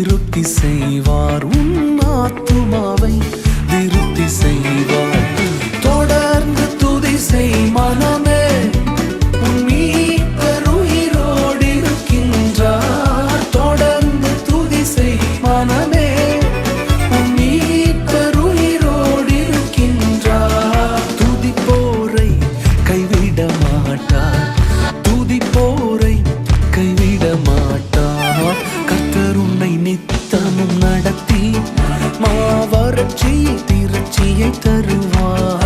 விருத்தி செய்வார் உன் ஆத்துமாவை விருத்தி செய்வார். தொடர்ந்து துதி செய் மனமே, உன் மீட்பர் உயிரோடு இருக்கின்றார். தொடர்ந்து துதி செய் மனமே, உன் மீட்பர் உயிரோடு இருக்கின்றார். துதிப்போரை கைவிட மாட்டார், துதிப்போரை கைவிட மாட்டார். கர்த்தர் உன்னை நித்தமும் நடத்தி மாவறட்சியை திரட்சியை தருவார்.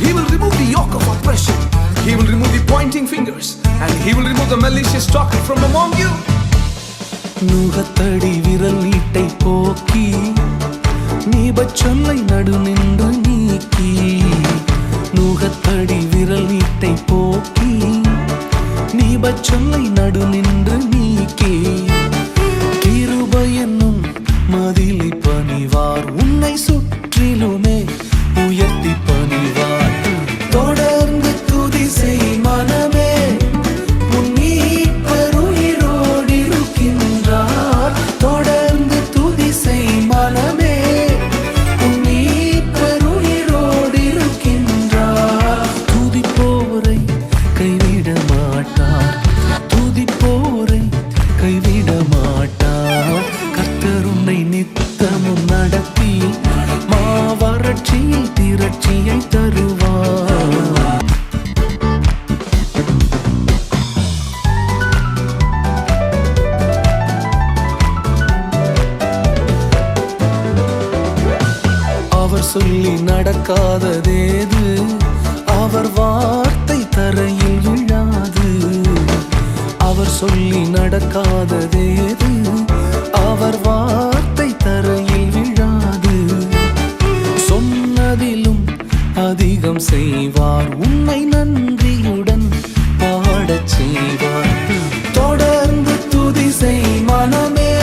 He will remove the yoke of oppression. He will remove the pointing fingers, and he will remove the malicious talk from among you. நுகத்தடி விரல் நீட்டை போக்கி நீபச்சொல்லை நடு நின்று நீக்கி. நுகத்தடி விரல் நீட்டை போக்கி நீபச்சொல்லை நடு நின்று நீக்கி. கிருபை என்னும் மதிலை பணிவார், உன்னை சுற்றிலுமே உயர்த்தி பணிவார். தொடர்ந்து துதி செய் மனமே, உன் மீட்பர் உயிரோடு இருக்கின்றார். தொடர்ந்து துதி செய் மனமே, உன் மீட்பர் உயிரோடு இருக்கின்றார். துதிப்போரை கைவிட மாட்டார், துதிப்போரை கைவிட மாட்டார். கர்த்தர் உன்னை நித்தமும் நடத்தி மாவறட்சியை திரட்சியை தருவார். அவர் சொல்லி நடக்காததேது, அவர் வார்த்தை தரையில் விழாது. அவர் சொல்லி நடக்காததேது, அவர் வார்த்தை தரையில் விழாது. சொன்னதிலும் அதிகம் செய்வார், உன்னை நன்றியுடன் பாடச் செய்வார். தொடர்ந்து துதி செய் மனமே,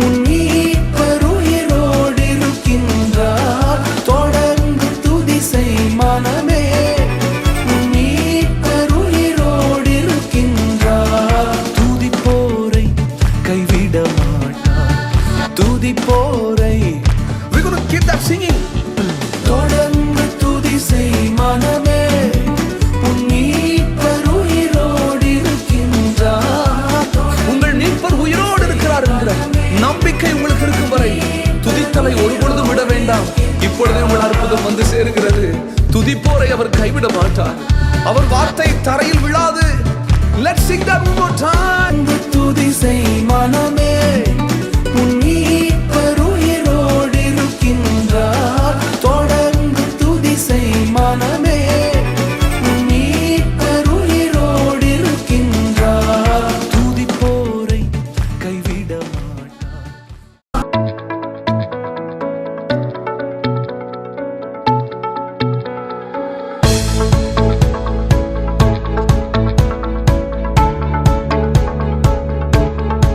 உன் மீட்பர் உயிரோடு இருக்கின்றார். தொடர்ந்து துதி செய் மனமே, உன் மீட்பர் உயிரோடு இருக்கின்றார். துதிப்போரை கைவிட மாட்டார், துதிப்போரை. We're going to keep that singing. தொடர்ந்து துதி செய் மனமே, உன் மீட்பர் உயிரோடு இருக்கின்றார். உங்கள் மீட்பர் உயிரோடு இருக்கிறார் என்கிற நம்பிக்கை உங்களுக்கு இருக்கும் வரை துதித்தலை ஒருபொழுதும் விட வேண்டாம். இப்பொழுதே உங்கள் அற்புதம் வந்து சேருகிறது. துதிப்போரை அவர் கைவிட மாட்டார், அவர் வார்த்தை தரையில் விழாது. Let's sing that one more time. துதி செய் மனமே,